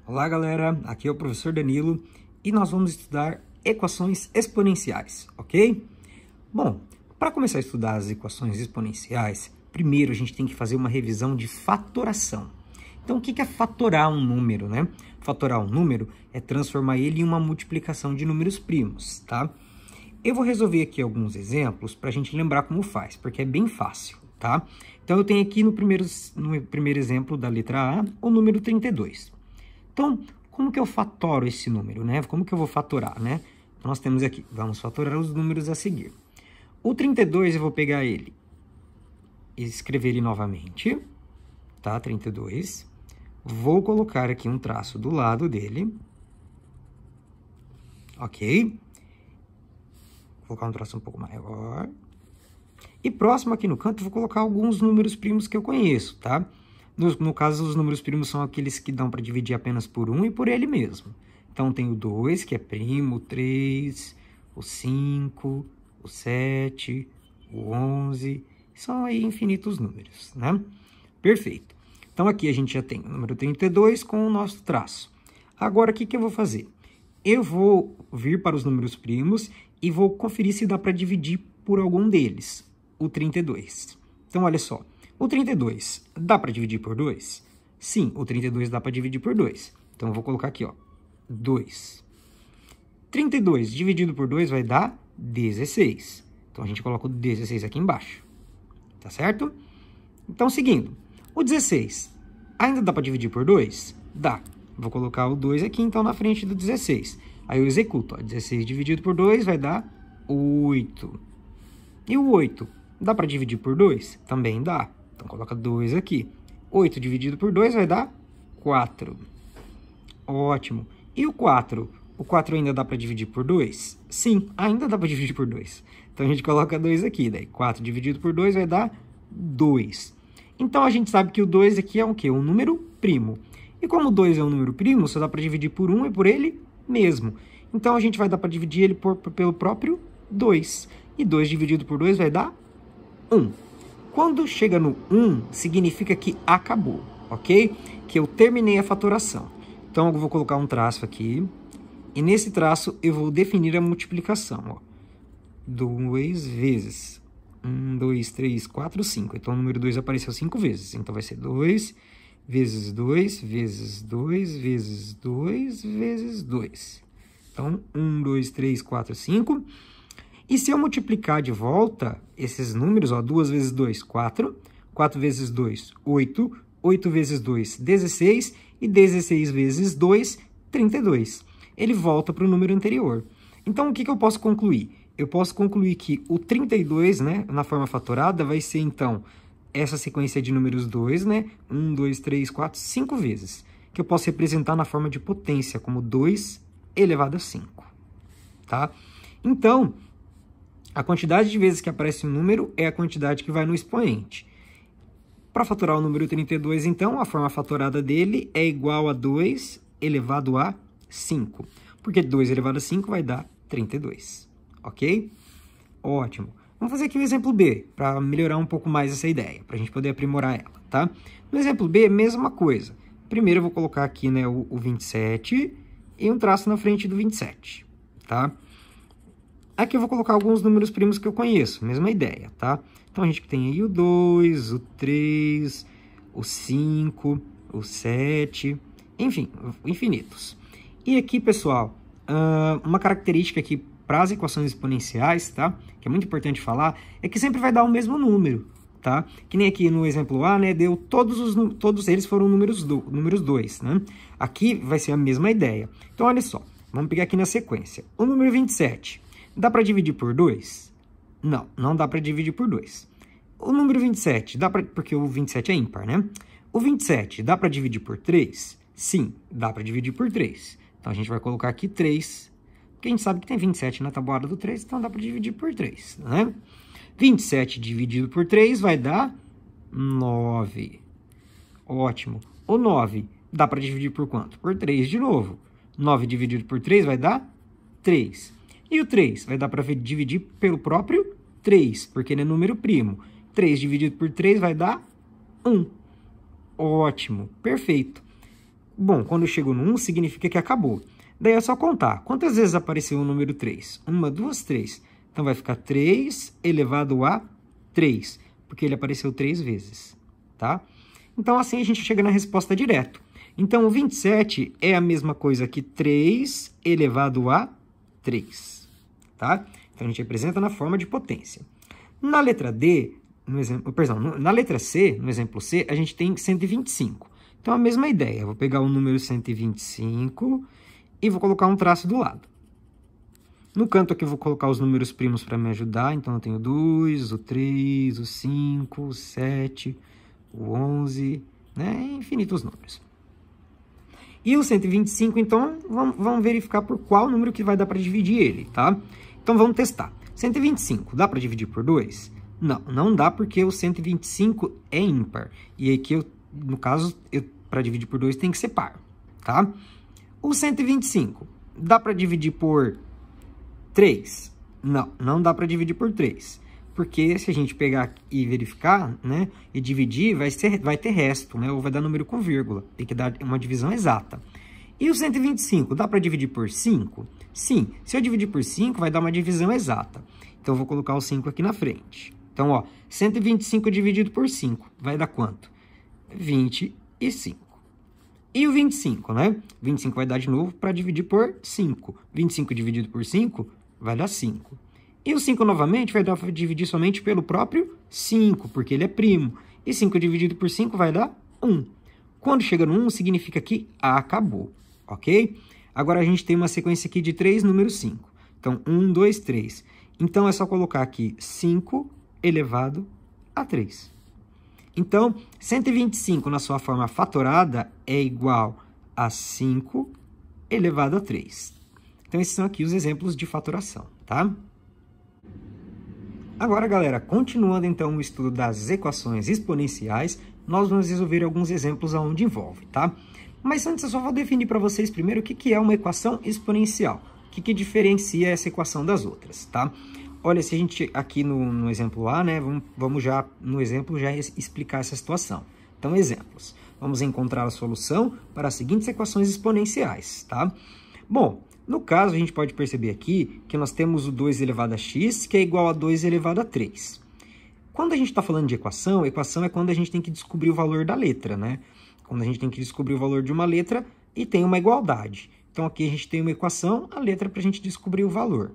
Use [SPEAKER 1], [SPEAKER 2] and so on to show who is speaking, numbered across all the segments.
[SPEAKER 1] Olá galera, aqui é o professor Danilo e nós vamos estudar equações exponenciais, ok? Bom, para começar a estudar as equações exponenciais, primeiro a gente tem que fazer uma revisão de fatoração. Então o que é fatorar um número, né? Fatorar um número é transformar ele em uma multiplicação de números primos, tá? Eu vou resolver aqui alguns exemplos para a gente lembrar como faz, porque é bem fácil, tá? Então eu tenho aqui no primeiro exemplo da letra A o número 32. Então, como que eu fatoro esse número, né? Como que eu vou fatorar, né? Nós temos aqui, vamos fatorar os números a seguir. O 32 eu vou pegar ele e escrever ele novamente, tá? 32. Vou colocar aqui um traço do lado dele, ok? Vou colocar um traço um pouco maior. E próximo aqui no canto, eu vou colocar alguns números primos que eu conheço, tá? No caso, os números primos são aqueles que dão para dividir apenas por 1 e por ele mesmo. Então, tem o 2, que é primo, o 3, o 5, o 7, o 11. São aí infinitos números, né? Perfeito. Então, aqui a gente já tem o número 32 com o nosso traço. Agora, o que eu vou fazer? Eu vou vir para os números primos e vou conferir se dá para dividir por algum deles, o 32. Então, olha só. O 32 dá para dividir por 2? Sim, o 32 dá para dividir por 2. Então, eu vou colocar aqui, ó, 2. 32 dividido por 2 vai dar 16. Então, a gente coloca o 16 aqui embaixo. Tá certo? Então, seguindo. O 16 ainda dá para dividir por 2? Dá. Vou colocar o 2 aqui, então, na frente do 16. Aí eu executo, ó, 16 dividido por 2 vai dar 8. E o 8 dá para dividir por 2? Também dá. Então, coloca 2 aqui. 8 dividido por 2 vai dar 4. Ótimo. E o 4? O 4 ainda dá para dividir por 2? Sim, ainda dá para dividir por 2. Então, a gente coloca 2 aqui. Daí, 4 dividido por 2 vai dar 2. Então, a gente sabe que o 2 aqui é um quê? Um número primo. E como o 2 é um número primo, só dá para dividir por 1 e por ele mesmo. Então, a gente vai dar para dividir ele pelo próprio 2. E 2 dividido por 2 vai dar 1. Quando chega no 1, significa que acabou, ok? Que eu terminei a fatoração. Então, eu vou colocar um traço aqui. E nesse traço, eu vou definir a multiplicação, ó. 2 vezes 1, 2, 3, 4, 5. Então, o número 2 apareceu 5 vezes. Então, vai ser 2 vezes 2 vezes 2 vezes 2 vezes 2. Então, 1, 2, 3, 4, 5. E se eu multiplicar de volta esses números, ó, 2 vezes 2, 4. 4 vezes 2, 8. 8 vezes 2, 16. E 16 vezes 2, 32. Ele volta para o número anterior. Então, o que eu posso concluir? Eu posso concluir que o 32, né, na forma fatorada, vai ser, então, essa sequência de números 2, né? 1, 2, 3, 4, 5 vezes. Que eu posso representar na forma de potência, como 2 elevado a 5. Tá? Então, a quantidade de vezes que aparece um número é a quantidade que vai no expoente. Para fatorar o número 32, então, a forma fatorada dele é igual a 2 elevado a 5. Porque 2 elevado a 5 vai dar 32. Ok? Ótimo. Vamos fazer aqui o exemplo B, para melhorar um pouco mais essa ideia, para a gente poder aprimorar ela, tá? No exemplo B, mesma coisa. Primeiro eu vou colocar aqui, né, o 27 e um traço na frente do 27, tá? Aqui eu vou colocar alguns números primos que eu conheço, mesma ideia, tá? Então, a gente tem aí o 2, o 3, o 5, o 7, enfim, infinitos. E aqui, pessoal, uma característica aqui para as equações exponenciais, tá? Que é muito importante falar, é que sempre vai dar o mesmo número, tá? Que nem aqui no exemplo A, né? Deu todos eles foram números 2, né? Aqui vai ser a mesma ideia. Então, olha só, vamos pegar aqui na sequência. O número 27... dá para dividir por 2? Não, não dá para dividir por 2. O número 27, dá para, porque o 27 é ímpar, né? O 27, dá para dividir por 3? Sim, dá para dividir por 3. Então, a gente vai colocar aqui 3, porque a gente sabe que tem 27 na tabuada do 3, então dá para dividir por 3, né? 27 dividido por 3 vai dar 9. Ótimo. O 9 dá para dividir por quanto? Por 3 de novo. 9 dividido por 3 vai dar 3. E o 3 vai dar para dividir pelo próprio 3, porque ele é número primo. 3 dividido por 3 vai dar 1. Ótimo, perfeito. Bom, quando eu chego no 1, significa que acabou. Daí é só contar. Quantas vezes apareceu o número 3? 1, 2, 3. Então, vai ficar 3 elevado a 3, porque ele apareceu 3 vezes, tá? Então, assim a gente chega na resposta direto. Então, o 27 é a mesma coisa que 3 elevado a 3, tá? Então, a gente representa na forma de potência. Na letra D, na letra C, no exemplo C, a gente tem 125. Então, a mesma ideia. Eu vou pegar o número 125 e vou colocar um traço do lado. No canto aqui eu vou colocar os números primos para me ajudar. Então, eu tenho o 2, o 3, o 5, o 7, o 11, né? Infinitos números. E o 125, então, vamos verificar por qual número que vai dar para dividir ele, tá? Então, vamos testar. 125, dá para dividir por 2? Não, não dá porque o 125 é ímpar. E aqui, no caso, para dividir por 2 tem que ser par, tá? O 125, dá para dividir por 3? Não, não dá para dividir por 3. Porque se a gente pegar e verificar, né, e dividir, vai ter resto, né, ou vai dar número com vírgula. Tem que dar uma divisão exata. E o 125, dá para dividir por 5? Sim, se eu dividir por 5, vai dar uma divisão exata. Então, eu vou colocar o 5 aqui na frente. Então, ó, 125 dividido por 5, vai dar quanto? 25. E o 25, né? 25 vai dar de novo para dividir por 5. 25 dividido por 5 vai dar 5. E o 5 novamente vai dar para dividir somente pelo próprio 5, porque ele é primo. E 5 dividido por 5 vai dar 1. Quando chega no 1, significa que acabou, ok? Agora, a gente tem uma sequência aqui de 3 números 5. Então, 1, 2, 3. Então, é só colocar aqui 5 elevado a 3. Então, 125 na sua forma fatorada é igual a 5 elevado a 3. Então, esses são aqui os exemplos de fatoração, tá? Agora, galera, continuando então o estudo das equações exponenciais, nós vamos resolver alguns exemplos aonde envolve, tá? Mas antes eu só vou definir para vocês primeiro o que é uma equação exponencial, o que diferencia essa equação das outras, tá? Olha, se a gente aqui no exemplo A, né, vamos já no exemplo já explicar essa situação. Então, exemplos. Vamos encontrar a solução para as seguintes equações exponenciais, tá? Bom, no caso, a gente pode perceber aqui que nós temos o 2 elevado a x, que é igual a 2 elevado a 3. Quando a gente está falando de equação é quando a gente tem que descobrir o valor da letra, né? Quando a gente tem que descobrir o valor de uma letra e tem uma igualdade. Então, aqui a gente tem uma equação, a letra para a gente descobrir o valor.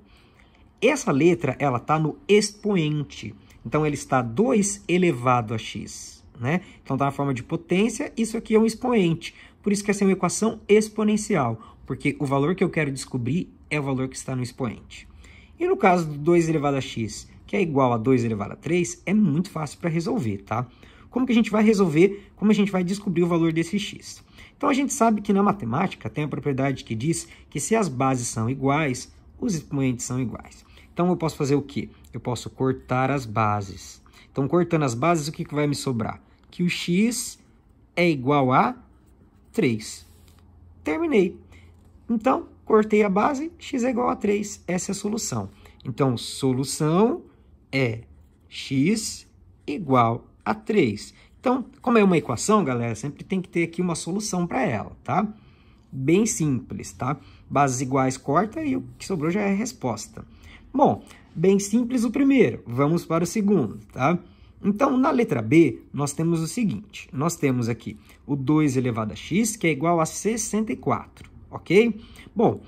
[SPEAKER 1] Essa letra, ela está no expoente. Então, ela está 2 elevado a x, né? Então, está na forma de potência, isso aqui é um expoente. Por isso que essa é uma equação exponencial, porque o valor que eu quero descobrir é o valor que está no expoente. E no caso do 2 elevado a x, que é igual a 2 elevado a 3, é muito fácil para resolver, tá? Como que a gente vai resolver? Como a gente vai descobrir o valor desse x? Então, a gente sabe que na matemática tem a propriedade que diz que se as bases são iguais, os expoentes são iguais. Então, eu posso fazer o quê? Eu posso cortar as bases. Então, cortando as bases, o que vai me sobrar? Que o x é igual a 3. Terminei. Então, cortei a base, x é igual a 3. Essa é a solução. Então, solução é x igual a 3. Então, como é uma equação, galera, sempre tem que ter aqui uma solução para ela, tá? Bem simples, tá? Bases iguais, corta e o que sobrou já é a resposta. Bom, bem simples o primeiro. Vamos para o segundo, tá? Então, na letra B, nós temos o seguinte. Nós temos aqui o 2 elevado a x, que é igual a 64, ok? Bom,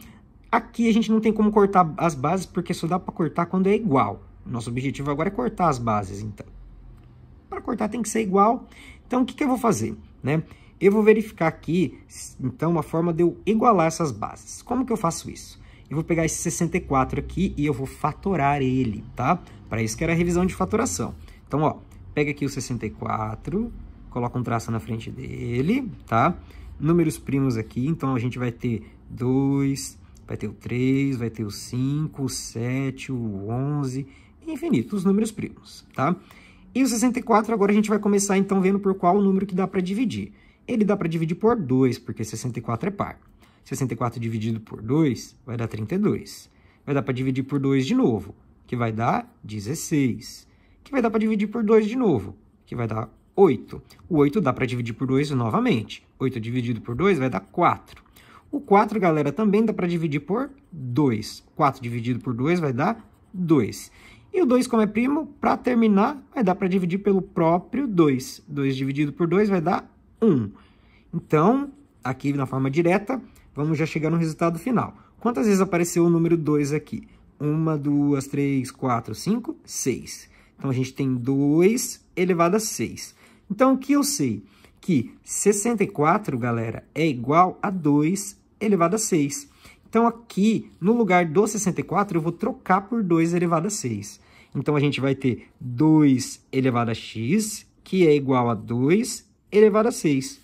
[SPEAKER 1] aqui a gente não tem como cortar as bases, porque só dá para cortar quando é igual. Nosso objetivo agora é cortar as bases, então. Para cortar tem que ser igual. Então, o que eu vou fazer, né? Eu vou verificar aqui, então, uma forma de eu igualar essas bases. Como que eu faço isso? Eu vou pegar esse 64 aqui e eu vou fatorar ele, tá? Para isso que era a revisão de fatoração. Então, ó, pega aqui o 64, coloca um traço na frente dele, tá? Números primos aqui, então a gente vai ter 2, vai ter o 3, vai ter o 5, o 7, o 11, infinito, os números primos, tá? E o 64 agora a gente vai começar, então, vendo por qual número que dá para dividir. Ele dá para dividir por 2, porque 64 é par. 64 dividido por 2 vai dar 32. Vai dar para dividir por 2 de novo, que vai dar 16. Que vai dar para dividir por 2 de novo, que vai dar 8. O 8 dá para dividir por 2 novamente. 8 dividido por 2 vai dar 4. O 4, galera, também dá para dividir por 2. 4 dividido por 2 vai dar 2. E o 2, como é primo, para terminar, vai dar para dividir pelo próprio 2. 2 dividido por 2 vai dar 1. Então, aqui na forma direta, vamos já chegar no resultado final. Quantas vezes apareceu o número 2 aqui? 1, 2, 3, 4, 5, 6. Então, a gente tem 2 elevado a 6. Então, o que eu sei? Que 64, galera, é igual a 2 elevado a 6. Então, aqui, no lugar do 64, eu vou trocar por 2 elevado a 6. Então, a gente vai ter 2 elevado a x, que é igual a 2 elevado a 6.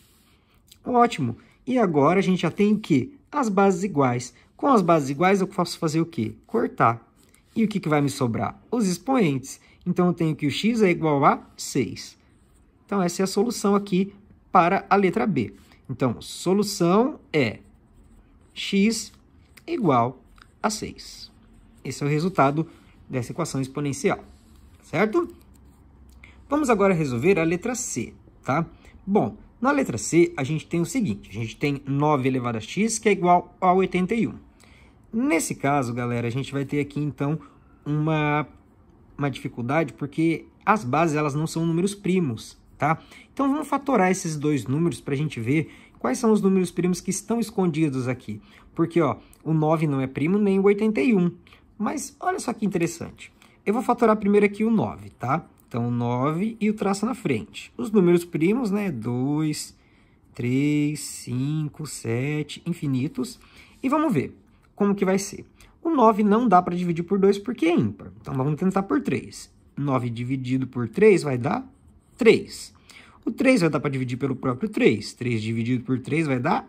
[SPEAKER 1] Ótimo! E agora, a gente já tem o quê? As bases iguais. Com as bases iguais, eu posso fazer o quê? Cortar. E o que vai me sobrar? Os expoentes. Então, eu tenho que o x é igual a 6. Então, essa é a solução aqui para a letra B. Então, solução é x igual a 6. Esse é o resultado dessa equação exponencial, certo? Vamos agora resolver a letra C, tá? Bom, na letra C, a gente tem o seguinte, a gente tem 9 elevado a x, que é igual a 81. Nesse caso, galera, a gente vai ter aqui, então, uma dificuldade, porque as bases, elas não são números primos, tá? Então, vamos fatorar esses dois números para a gente ver quais são os números primos que estão escondidos aqui. Porque, ó, o 9 não é primo, nem o 81. Mas, olha só que interessante. Eu vou fatorar primeiro aqui o 9, tá? Então, o 9 e o traço na frente. Os números primos, né? 2, 3, 5, 7, infinitos. E vamos ver como que vai ser. O 9 não dá para dividir por 2 porque é ímpar. Então, vamos tentar por 3. 9 dividido por 3 vai dar 3. O 3 vai dar para dividir pelo próprio 3. 3 dividido por 3 vai dar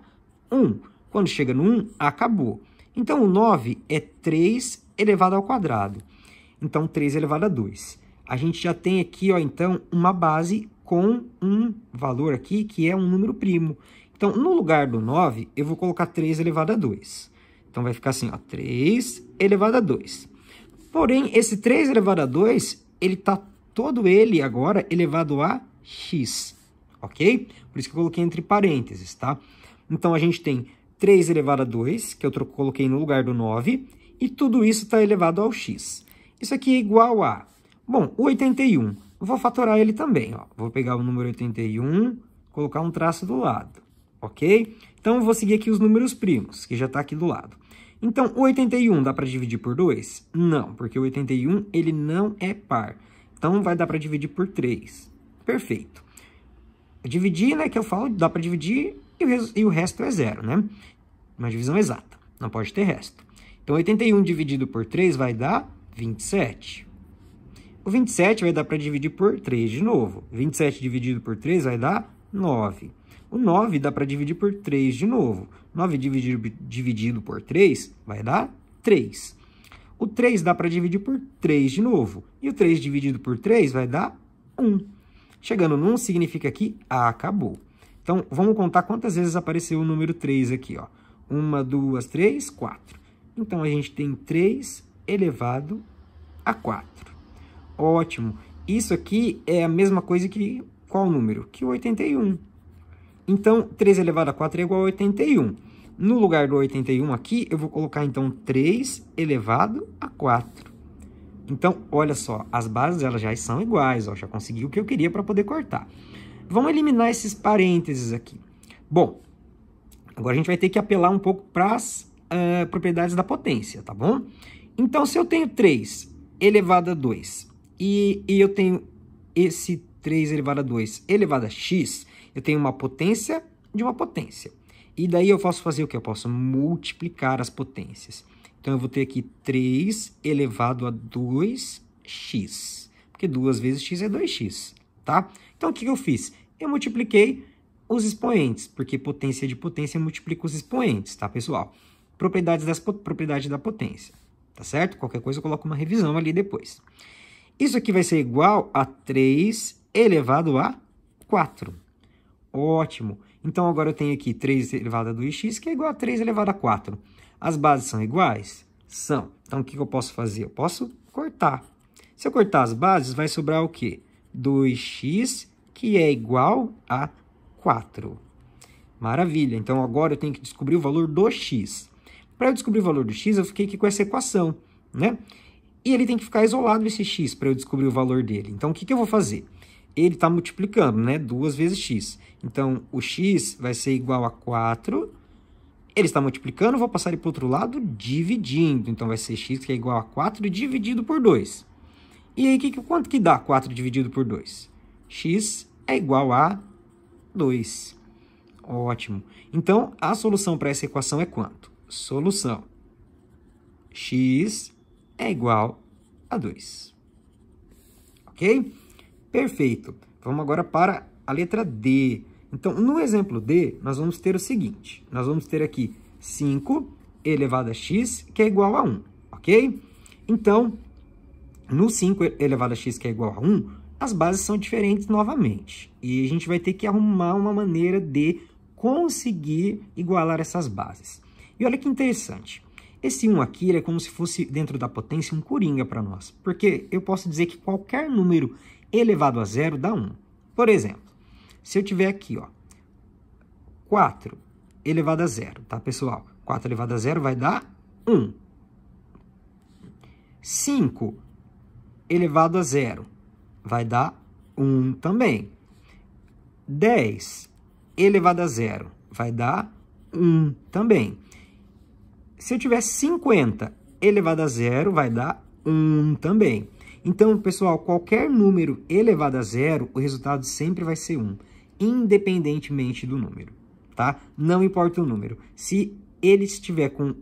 [SPEAKER 1] 1. Quando chega no 1, acabou. Então, o 9 é 3 elevado ao quadrado. Então, 3 elevado a 2. A gente já tem aqui, ó, então, uma base com um valor aqui que é um número primo. Então, no lugar do 9, eu vou colocar 3 elevado a 2. Então, vai ficar assim, ó, 3 elevado a 2. Porém, esse 3 elevado a 2, ele está todo ele agora elevado a x, ok? Por isso que eu coloquei entre parênteses, tá? Então, a gente tem 3 elevado a 2, que eu coloquei no lugar do 9, e tudo isso está elevado ao x. Isso aqui é igual a... Bom, o 81, eu vou fatorar ele também, ó. Vou pegar o número 81, colocar um traço do lado, ok? Então, eu vou seguir aqui os números primos, que já está aqui do lado. Então, o 81 dá para dividir por 2? Não, porque o 81, ele não é par. Então, vai dar para dividir por 3. Perfeito. Dividir, né, que eu falo, dá para dividir e o resto é zero, né? Uma divisão exata, não pode ter resto. Então, 81 dividido por 3 vai dar 27. O 27 vai dar para dividir por 3 de novo. 27 dividido por 3 vai dar 9. O 9 dá para dividir por 3 de novo. 9 dividido por 3 vai dar 3. O 3 dá para dividir por 3 de novo. E o 3 dividido por 3 vai dar 1. Chegando no 1 significa que acabou. Então, vamos contar quantas vezes apareceu o número 3 aqui, ó. 1, 2, 3, 4. Então, a gente tem 3 elevado a 4. Ótimo. Isso aqui é a mesma coisa que qual número? Que o 81. Então, 3 elevado a 4 é igual a 81. No lugar do 81 aqui, eu vou colocar, então, 3 elevado a 4. Então, olha só, as bases elas já são iguais, ó, já consegui o que eu queria para poder cortar. Vamos eliminar esses parênteses aqui. Bom, agora a gente vai ter que apelar um pouco para as propriedades da potência, tá bom? Então, se eu tenho 3 elevado a 2 e eu tenho esse 3 elevado a 2 elevado a x, eu tenho uma potência de uma potência. E daí eu posso fazer o quê? Eu posso multiplicar as potências. Então, eu vou ter aqui 3 elevado a 2x. Porque 2 vezes x é 2x, tá? Então, o que eu fiz? Eu multipliquei os expoentes, porque potência de potência multiplica os expoentes, tá, pessoal? Propriedades da potência, tá certo? Qualquer coisa eu coloco uma revisão ali depois. Isso aqui vai ser igual a 3 elevado a 4. Ótimo. Então, agora eu tenho aqui 3 elevado a 2x, que é igual a 3 elevado a 4. As bases são iguais? São. Então, o que eu posso fazer? Eu posso cortar. Se eu cortar as bases, vai sobrar o quê? 2x, que é igual a 4. Maravilha. Então, agora eu tenho que descobrir o valor do x. Para eu descobrir o valor do x, eu fiquei aqui com essa equação, né? E ele tem que ficar isolado, esse x, para eu descobrir o valor dele. Então, o que eu vou fazer? Ele está multiplicando, né? 2 vezes x. Então, o x vai ser igual a 4. Ele está multiplicando, eu vou passar ele para o outro lado, dividindo. Então, vai ser x, que é igual a 4, dividido por 2. E aí, quanto que dá 4 dividido por 2? X é igual a 2. Ótimo. Então, a solução para essa equação é quanto? Solução. X é igual a 2. Ok? Perfeito. Vamos agora para a letra D. Então, no exemplo D, nós vamos ter o seguinte. Nós vamos ter aqui 5 elevado a x, que é igual a 1. Ok? Então, no 5 elevado a x, que é igual a 1, as bases são diferentes novamente. E a gente vai ter que arrumar uma maneira de conseguir igualar essas bases. E olha que interessante. Esse 1 aqui, ele é como se fosse, dentro da potência, um coringa para nós. Porque eu posso dizer que qualquer número elevado a 0 dá 1. Por exemplo, se eu tiver aqui, ó, 4 elevado a 0, tá, pessoal? 4 elevado a 0 vai dar 1. 5 elevado a 0 vai dar 1 também. 10 elevado a 0 vai dar 1 também. Se eu tiver 50 elevado a 0, vai dar 1 também. Então, pessoal, qualquer número elevado a 0, o resultado sempre vai ser 1, independentemente do número, tá? Não importa o número. Se ele estiver com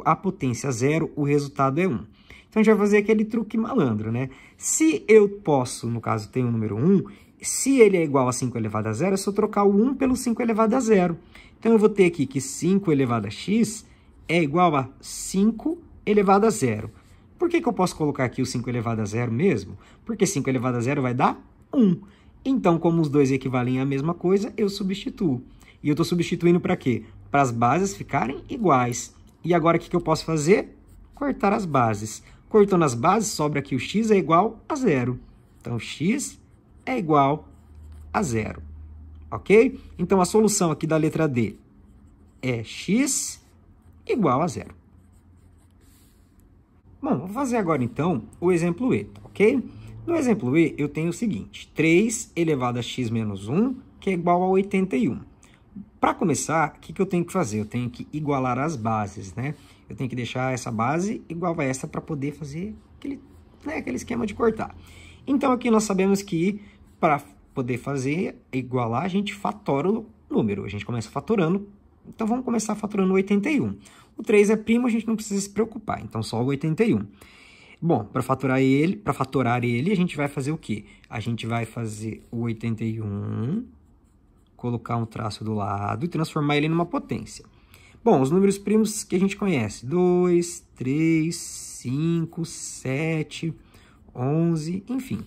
[SPEAKER 1] a potência 0, o resultado é 1. Então, a gente vai fazer aquele truque malandro, né? Se eu posso, no caso, ter o número 1, se ele é igual a 5 elevado a 0, é só trocar o 1 pelo 5 elevado a 0. Então, eu vou ter aqui que 5 elevado a x é igual a 5 elevado a 0. Por que eu posso colocar aqui o 5 elevado a 0 mesmo? Porque 5 elevado a 0 vai dar 1. Então, como os dois equivalem à mesma coisa, eu substituo. E eu estou substituindo para quê? Para as bases ficarem iguais. E agora, o que eu posso fazer? Cortar as bases. Cortando as bases, sobra aqui o x é igual a 0. Então, x é igual a 0. Ok? Então, a solução aqui da letra D é x igual a 0. Bom, vou fazer agora, então, o exemplo E, ok? No exemplo E, eu tenho o seguinte, 3 elevado a x menos 1, que é igual a 81. Para começar, o que eu tenho que fazer? Eu tenho que igualar as bases, né? Eu tenho que deixar essa base igual a essa para poder fazer aquele esquema de cortar. Então, aqui nós sabemos que, para poder fazer, igualar, a gente fatora o número. A gente começa fatorando. Então, vamos começar fatorando o 81. O 3 é primo, a gente não precisa se preocupar. Então, só o 81. Bom, para fatorar ele, a gente vai fazer o quê? A gente vai fazer o 81, colocar um traço do lado e transformar ele numa potência. Bom, os números primos que a gente conhece. 2, 3, 5, 7, 11, enfim.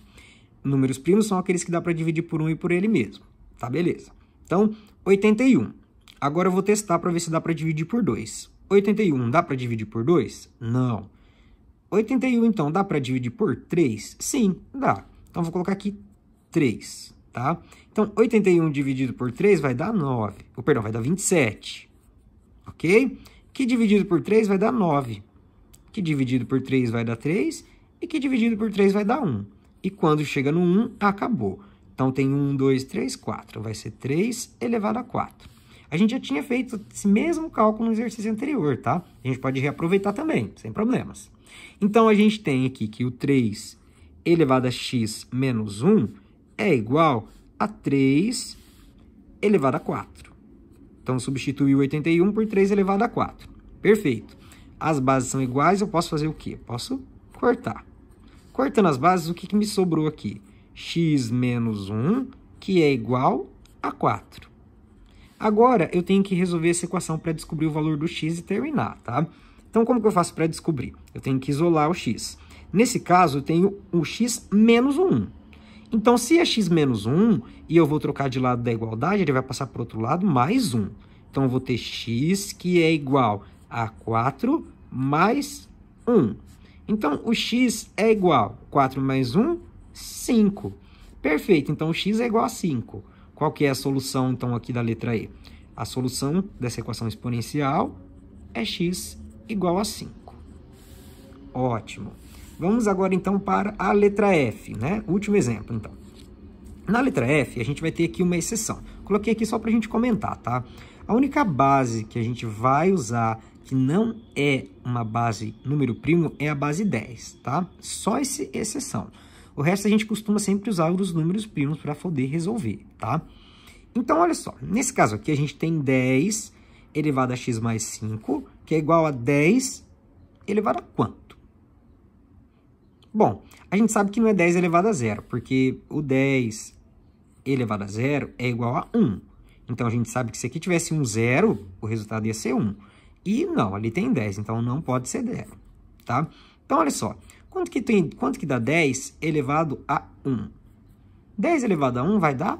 [SPEAKER 1] Números primos são aqueles que dá para dividir por 1 e por ele mesmo. Tá, beleza. Então, 81. Agora eu vou testar para ver se dá para dividir por 2. 81 dá para dividir por 2? Não. 81, então, dá para dividir por 3? Sim, dá. Então, vou colocar aqui 3, tá? Então, 81 dividido por 3 vai dar 9. Perdão, vai dar 27. Ok? Que dividido por 3 vai dar 9. Que dividido por 3 vai dar 3. E que dividido por 3 vai dar 1. E quando chega no 1, acabou. Então, tem 1, 2, 3, 4. Vai ser 3 elevado a 4. A gente já tinha feito esse mesmo cálculo no exercício anterior, tá? A gente pode reaproveitar também, sem problemas. Então, a gente tem aqui que o 3 elevado a x menos 1 é igual a 3 elevado a 4. Então, substitui o 81 por 3 elevado a 4. Perfeito. As bases são iguais, eu posso fazer o quê? Posso cortar. Cortando as bases, o que me sobrou aqui? X menos 1, que é igual a 4. Agora, eu tenho que resolver essa equação para descobrir o valor do x e terminar, tá? Então, como que eu faço para descobrir? Eu tenho que isolar o x. Nesse caso, eu tenho o x menos 1. Então, se é x menos 1, e eu vou trocar de lado da igualdade, ele vai passar para o outro lado, mais 1. Então, eu vou ter x, que é igual a 4 mais 1. Então, o x é igual a 4 mais 1, 5. Perfeito, então o x é igual a 5. Qual que é a solução, então, aqui da letra E? A solução dessa equação exponencial é x igual a 5. Ótimo. Vamos agora, então, para a letra F, né? Último exemplo, então. Na letra F, a gente vai ter aqui uma exceção. Coloquei aqui só para a gente comentar, tá? A única base que a gente vai usar, que não é uma base número primo, é a base 10, tá? Só essa exceção. O resto a gente costuma sempre usar os números primos para poder resolver, tá? Então, olha só. Nesse caso aqui, a gente tem 10 elevado a x mais 5, que é igual a 10 elevado a quanto? Bom, a gente sabe que não é 10 elevado a 0, porque o 10 elevado a 0 é igual a 1. Então, a gente sabe que se aqui tivesse um 0, o resultado ia ser 1. E não, ali tem 10, então não pode ser 0, tá? Então, olha só. Quanto que dá 10 elevado a 1? 10 elevado a 1 vai dar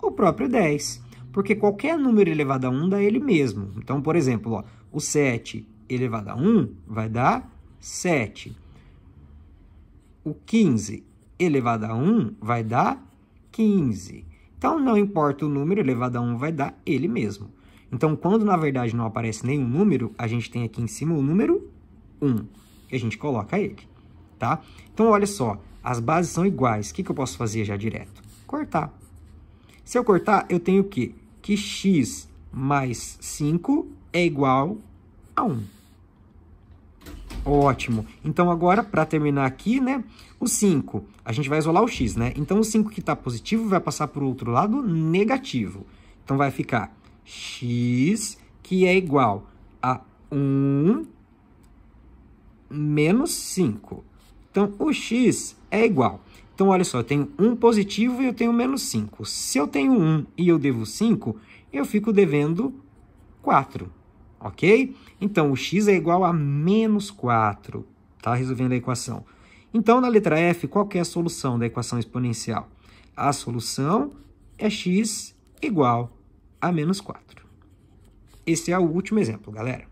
[SPEAKER 1] o próprio 10, porque qualquer número elevado a 1 dá ele mesmo. Então, por exemplo, ó, o 7 elevado a 1 vai dar 7. O 15 elevado a 1 vai dar 15. Então, não importa o número, elevado a 1 vai dar ele mesmo. Então, quando na verdade não aparece nenhum número, a gente tem aqui em cima o número 1, e a gente coloca ele, tá? Então, olha só, as bases são iguais. O que eu posso fazer já direto? Cortar. Se eu cortar, eu tenho o quê? Que x mais 5 é igual a 1. Ótimo. Então, agora, para terminar aqui, né? O 5, a gente vai isolar o x, né? Então, o 5 que está positivo vai passar para o outro lado negativo. Então, vai ficar x, que é igual a 1 menos 5. Então, o x é igual. Então, olha só, eu tenho 1 positivo e eu tenho menos 5. Se eu tenho 1 e eu devo 5, eu fico devendo 4. Ok? Então, o x é igual a menos 4. Tá? Resolvendo a equação. Então, na letra F, qual que é a solução da equação exponencial? A solução é x igual a menos 4. Esse é o último exemplo, galera.